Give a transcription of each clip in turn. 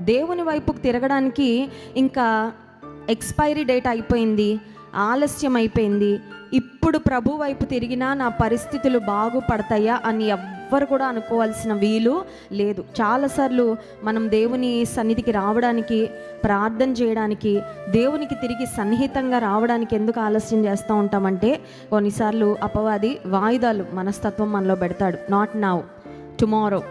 దేవుని వైపుకు తిరగడానికి ఇంకా ఎక్స్పైరీ డేట్ అయిపోయింది, ఆలస్యం అయిపోయింది, ఇప్పుడు ప్రభు వైపు తిరిగినా నా పరిస్థితులు బాగుపడతాయా అని ఎవ్వరు కూడా అనుకోవాల్సిన వీలు లేదు. చాలాసార్లు మనం దేవుని సన్నిధికి రావడానికి, ప్రార్థన చేయడానికి, దేవునికి తిరిగి సన్నిహితంగా రావడానికి ఎందుకు ఆలస్యం చేస్తూ ఉంటామంటే, కొన్నిసార్లు అపవాది వాయిదాలు మనస్తత్వం మనలో పెడతాడు. Not now, tomorrow,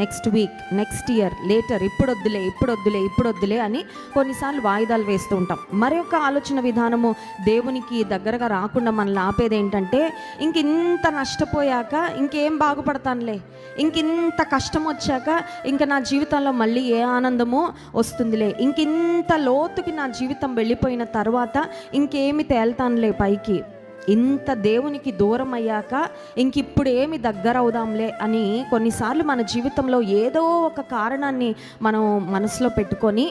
next week, next year, later, ఇప్పుడొద్దులే అని కొన్నిసార్లు వాయిదాలు వేస్తూ ఉంటాం. మరొక ఆలోచన విధానము దేవునికి దగ్గరగా రాకుండా మనల్ని ఆపేది ఏంటంటే, ఇంత నష్టపోయాక ఇంకేం బాగుపడతానులే, ఇంత కష్టం వచ్చాక ఇంకా నా జీవితంలో మళ్ళీ ఏ ఆనందము వస్తుందిలే, ఇంత లోతుకి నా జీవితం వెళ్ళిపోయిన తర్వాత ఇంకేమి తేల్తానులే పైకి, ఇంత దేవునికి దూరం అయ్యాక ఇప్పుడు ఏమి దగ్గర అవుదాంలే అని కొన్నిసార్లు మన జీవితంలో ఏదో ఒక కారణాన్ని మనం మనసులో పెట్టుకొని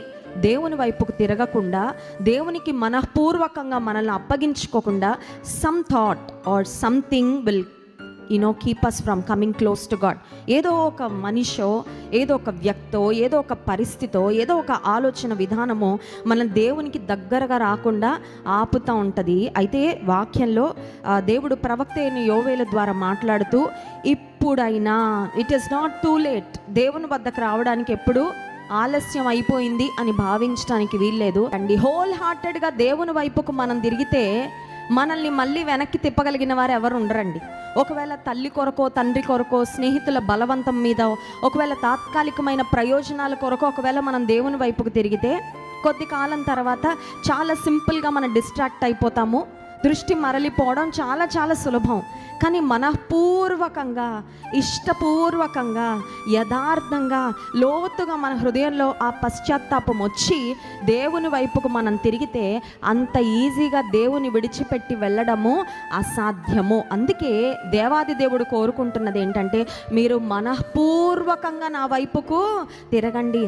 దేవుని వైపుకు తిరగకుండా, దేవునికి మనఃపూర్వకంగా మనల్ని అప్పగించుకోకుండా, some thought or something will keep us from coming close to God. ఏదో ఒక మనిషో, ఏదో ఒక వ్యక్తో, ఏదో ఒక పరిస్థితో, ఏదో ఒక ఆలోచన విధానమో మనం దేవునికి దగ్గరగా రాకుండా ఆపుతూ ఉంటుంది. అయితే వాక్యంలో దేవుడు ప్రవక్త అయిన యోవేలు ద్వారా మాట్లాడుతూ, ఇప్పుడైనా it is not too late, దేవుని వద్దకు రావడానికి ఎప్పుడు ఆలస్యం అయిపోయింది అని భావించడానికి వీల్లేదు అండి. హోల్ హార్టెడ్గా దేవుని వైపుకు మనం తిరిగితే మనల్ని మళ్ళీ వెనక్కి తిప్పగలిగిన వారు ఎవరు ఉండరండి. ఒకవేళ తల్లి కొరకో, తండ్రి కొరకో, స్నేహితుల బలవంతం మీద, ఒకవేళ తాత్కాలికమైన ప్రయోజనాల కొరకో ఒకవేళ మనం దేవుని వైపుకు తిరిగితే కొద్ది కాలం తర్వాత చాలా సింపుల్గా మనం డిస్ట్రాక్ట్ అయిపోతాము. దృష్టి మరలిపోవడం చాలా చాలా సులభం. కానీ మనఃపూర్వకంగా, ఇష్టపూర్వకంగా, యథార్థంగా, లోతుగా మన హృదయంలో ఆ పశ్చాత్తాపం వచ్చి దేవుని వైపుకు మనం తిరిగితే అంత ఈజీగా దేవుని విడిచిపెట్టి వెళ్ళడము అసాధ్యము. అందుకే దేవాది దేవుడు కోరుకుంటున్నది ఏంటంటే, మీరు మనఃపూర్వకంగా నా వైపుకు తిరగండి.